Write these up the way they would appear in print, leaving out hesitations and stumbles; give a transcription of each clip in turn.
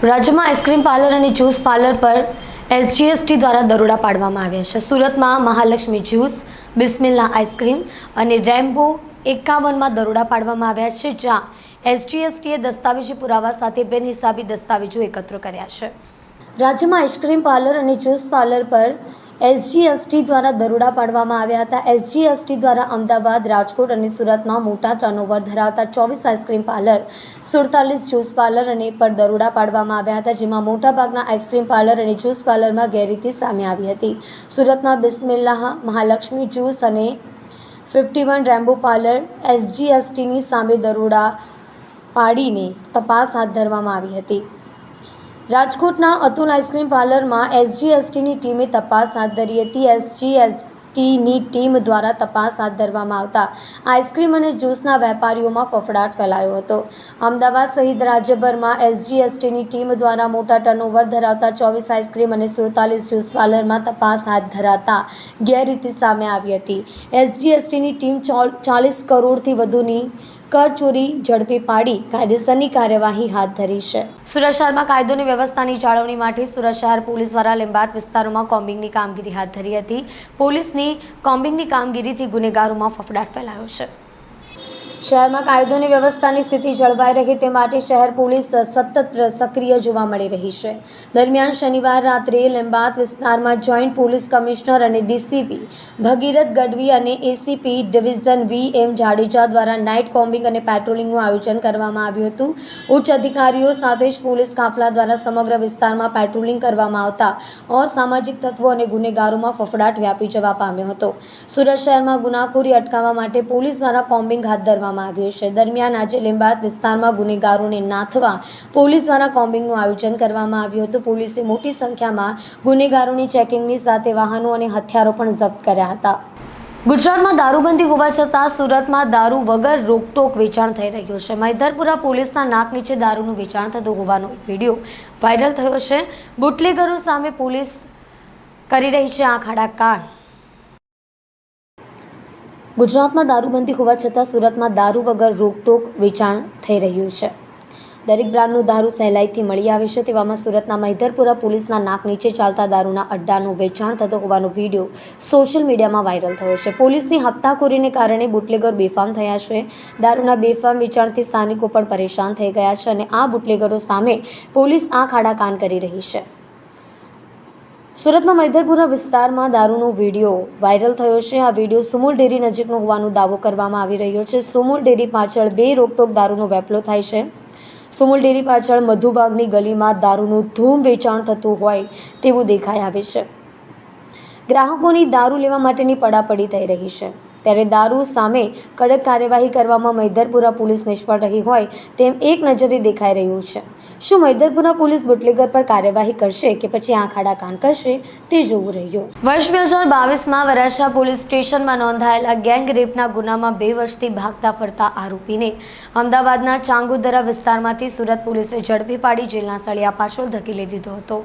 રાજ્યમાં ice cream parlour અને juice parlour પર એસજીએસટી દ્વારા દરોડા પાડવામાં આવ્યા છે। સુરતમાં મહાલક્ષ્મી જ્યુસ, બિસ્મિલ્લા આઈસ્ક્રીમ અને રેમ્બો 51માં દરોડા પાડવામાં આવ્યા છે, જ્યાં એસજીએસટીએ દસ્તાવેજી પુરાવા સાથે બિનહિસાબી દસ્તાવેજો એકત્ર કર્યા છે। રાજ્યમાં આઈસ્ક્રીમ પાર્લર અને જ્યુસ પાર્લર પર એસજીએસટી દ્વારા દરોડા પાડવામાં આવ્યા હતા। એસજીએસટી દ્વારા અમદાવાદ, રાજકોટ અને સુરતમાં મોટા ટર્નઓવર ધરાવતા 24 આઈસ્ક્રીમ પાર્લર, 47 જ્યુસ પાર્લર અને પર દરોડા પાડવામાં આવ્યા હતા, જેમાં મોટાભાગના આઈસ્ક્રીમ પાર્લર અને જ્યુસ પાર્લરમાં ગેરરીતિ સામે આવી હતી। સુરતમાં બિસ્મિલ્લાહ, મહાલક્ષ્મી જ્યુસ અને 51 રેમ્બો પાર્લર એસજીએસટીની સામે દરોડા પાડીને તપાસ હાથ ધરવામાં આવી હતી। રાજકોટના અતુલ આઈસ્ક્રીમ પાર્લરમાં એસજીએસટીની ટીમે તપાસ હાથ ધરી હતી। એસજીએસટીની ટીમ દ્વારા તપાસ હાથ ધરવામાં આવતા આઈસ્ક્રીમ અને જ્યુસના વેપારીઓમાં ફફડાટ ફેલાયો હતો। અમદાવાદ સહિત રાજ્યભરમાં એસજીએસટીની ટીમ દ્વારા મોટા ટર્નઓવર ધરાવતા 24 આઈસ્ક્રીમ અને 47 જ્યુસ પાર્લરમાં તપાસ હાથ ધરાતા ગેરરીતિ સામે આવી હતી। એસજીએસટીની ટીમ 40 કરોડથી વધુની કર ચોરી ઝડપી પાડી કાયદેસરની કાર્યવાહી હાથ ધરી છે। સુરત શહેરમાં કાયદો અને વ્યવસ્થાની જાળવણી માટે સુરત શહેર પોલીસ દ્વારા લીંબાયત વિસ્તારોમાં કોમ્બિંગની કામગીરી હાથ ધરી હતી। પોલીસની કોમ્બિંગની કામગીરીથી ગુનેગારોમાં ફફડાટ ફેલાયો છે। શહેરમાં કાયદો અને વ્યવસ્થાની સ્થિતિ જળવાઈ રહે તે માટે શહેર પોલીસ સતત સક્રિય જોવા મળી રહી છે। દરમિયાન શનિવાર રાત્રે લીંબાયત વિસ્તારમાં જોઈન્ટ પોલીસ કમિશનર અને ડીસીપી ભગીરથ ગઢવી અને એસીપી ડિવિઝન વીએમ જાડેજા દ્વારા નાઇટ કોમ્બિંગ અને પેટ્રોલિંગનું આયોજન કરવામાં આવ્યું હતું। ઉચ્ચ અધિકારીઓ સાથે જ પોલીસ કાફલા દ્વારા સમગ્ર વિસ્તારમાં પેટ્રોલિંગ કરવામાં આવતા અસામાજિક તત્વો અને ગુનેગારોમાં ફફડાટ વ્યાપી જવા પામ્યો હતો। સુરત શહેરમાં ગુનાખોરી અટકાવવા માટે પોલીસ દ્વારા કોમ્બિંગ હાથ ધરવામાં આવ્યું છે। દરમિયાન આજે લીંબાયત વિસ્તારમાં ગુનેગારોને નાથવા પોલીસ દ્વારા કોમ્બિંગનું આયોજન કરવામાં આવ્યું હતું। પોલીસે મોટી સંખ્યામાં ગુનેગારોની ચેકિંગની સાથે વાહનો અને હથિયારો પણ જપ્ત કર્યા હતા। ગુજરાતમાં દારૂબંધી હોવા છતાં સુરતમાં દારૂ વગર રોકટોક વેચાણ થઈ રહ્યું છે। મૈદરપુરા પોલીસના નાક નીચે દારૂનું વેચાણ થતું હોવાનો એક વિડીયો વાયરલ થયો છે। બુટલેગરો સામે પોલીસ કરી રહી છે આંખ આડા કાન। ગુજરાતમાં દારૂબંધી હોવા છતાં સુરતમાં દારૂ વગર રોકટોક વેચાણ થઈ રહ્યું છે। દરેક બ્રાન્ડનું દારૂ સહેલાઈથી મળી આવે છે। તેવામાં સુરતના મૈદરપુરા પોલીસના નાક નીચે ચાલતા દારૂના અડ્ડાનું વેચાણ થતો હોવાનો વિડીયો સોશિયલ મીડિયામાં વાયરલ થયો છે। પોલીસની હપ્તાખોરીને કારણે બુટલેગર બેફામ થયા છે। દારૂના બેફામ વેચાણથી સ્થાનિકો પણ પરેશાન થઈ ગયા છે અને આ બુટલેગરો સામે પોલીસ આંખ આડા કાન કરી રહી છે। સુરતમાં મૈદરપુરા વિસ્તારમાં દારૂનો વિડીયો વાયરલ થયો છે। આ વિડીયો સુમુલ ડેરી નજીકનો હોવાનો દાવો કરવામાં આવી રહ્યો છે। સુમુલ ડેરી પાછળ બે રોકટોક દારૂનો વેપલો થાય છે। સુમુલ ડેરી પાછળ મધુબાગની ગલીમાં દારૂનું ધૂમ વેચાણ થતું હોય તેવું દેખાઈ આવે છે। ગ્રાહકોની દારૂ લેવા માટેની પડાપડી થઈ રહી છે, ત્યારે દારૂ સામે કડક કાર્યવાહી કરવામાં મૈદરપુરા પોલીસ નિષ્ફળ રહી હોય તેમ એક નજરે દેખાઈ રહ્યું છે। શું મૈદરપુરા પોલીસ બુટલેગર પર કાર્યવાહી કરશે કે પછી આંખ આડા કાન કરશે તે જોવું રહ્યું। વર્ષ 2022માં વરાછા પોલીસ સ્ટેશનમાં નોંધાયેલા ગેંગ રેપના ગુનામાં 2 વર્ષથી ભાગતા ફરતા આરોપીને અમદાવાદના ચાંગુદરા વિસ્તારમાંથી સુરત પોલીસે ઝડપી પાડી જેલના સળિયા પાછળ ધકેલી દીધો હતો।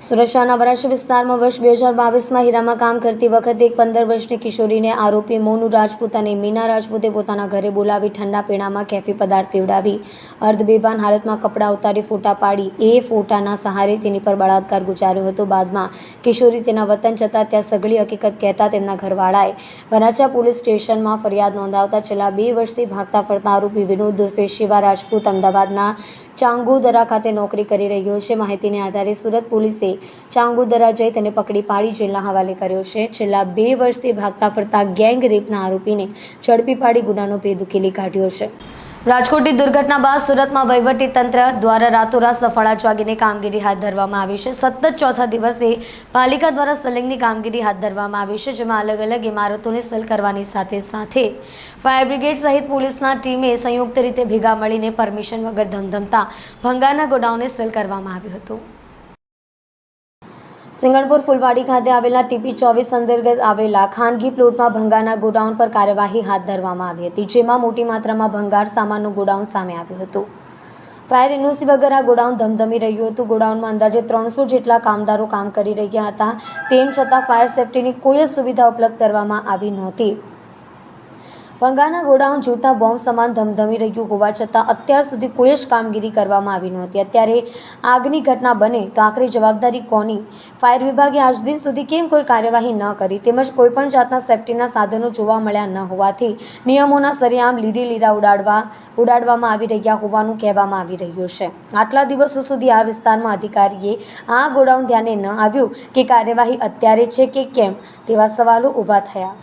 સુરત શહેરના વરાછા વિસ્તારમાં વર્ષ 2022માં હીરામાં કામ કરતી વખતે એક 15 વર્ષની કિશોરીને આરોપી મોનુ રાજપૂત અને મીના રાજપૂતે પોતાના ઘરે બોલાવી ઠંડા પીણામાં કેફી પદાર્થ પીવડાવી અર્ધબેભાન હાલતમાં કપડાં ઉતારી ફોટા પાડી એ ફોટાના સહારે તેની પર બળાત્કાર ગુજાર્યો હતો। બાદમાં કિશોરી તેના વતન જતા ત્યાં સઘળી હકીકત કહેતા તેમના ઘરવાળાએ વરાછા પોલીસ સ્ટેશનમાં ફરિયાદ નોંધાવતા છેલ્લા 2 વર્ષથી ભાગતા ફરતા આરોપી વિનોદ ઉર્ફે શિવા રાજપૂત અમદાવાદના ચાંગુદરા ખાતે નોકરી કરી રહ્યો છે। માહિતીને આધારે સુરત પોલીસે ચાંગુદરા જઈ તેને પકડી પાડી જેલના હવાલે કર્યો છે। છેલ્લા 2 વર્ષથી ભાગતા ફરતા ગેંગ રેપના આરોપીને ઝડપી પાડી ગુનાનો ભેદ ઉકેલી કાઢ્યો છે। રાજકોટની દુર્ઘટના બાદ સુરતમાં વહીવટી તંત્ર દ્વારા રાતોરાત સફાળા જાગીને કામગીરી હાથ ધરવામાં આવી છે। સતત ચોથા દિવસે પાલિકા દ્વારા સલિંગની કામગીરી હાથ ધરવામાં આવી છે, જેમાં અલગ અલગ ઇમારતોને સીલ કરવાની સાથે સાથે ફાયર બ્રિગેડ સહિત પોલીસના ટીમે સંયુક્ત રીતે ભેગા મળીને પરમિશન વગર ધમધમતા ભંગારના ગોડાઉનને સીલ કરવામાં આવ્યું હતું। સિંગણપુર ફુલવાડી ખાતે આવેલા ટીપી 24 અંતર્ગત આવેલા ખાનગી પ્લોટમાં ભંગારના ગોડાઉન પર કાર્યવાહી હાથ ધરવામાં આવી હતી, જેમાં મોટી માત્રામાં ભંગાર સામાનનું ગોડાઉન સામે આવ્યું હતું। ફાયર એનઓસી વગર આ ગોડાઉન ધમધમી રહ્યું હતું। ગોડાઉનમાં અંદાજે 300 જેટલા કામદારો કામ કરી રહ્યા હતા, તેમ છતાં ફાયર સેફટીની કોઈ જ સુવિધા ઉપલબ્ધ કરવામાં આવી નહોતી। ભંગાના ગોડાઉન જોતા બોમ્બ સમાન ધમધમી રહ્યું હોવા છતાં અત્યાર સુધી કોઈ જ કામગીરી કરવામાં આવી નહોતી. અત્યારે આગની ઘટના બને તો આખરી જવાબદારી કોની? ફાયર વિભાગે આજ દિન સુધી કેમ કોઈ કાર્યવાહી ન કરી તેમજ કોઈપણ જાતના સેફ્ટીના સાધનો જોવા મળ્યા ન હોવાથી નિયમોના સરેઆમ લીરી લીરા ઉડાડવામાં આવી રહ્યા હોવાનું કહેવામાં આવી રહ્યું છે. આટલા દિવસો સુધી આ વિસ્તારમાં અધિકારીએ આ ગોડાઉન ધ્યાને ન આવ્યું કે કાર્યવાહી અત્યારે છે કે કેમ તેવા સવાલો ઊભા થયા.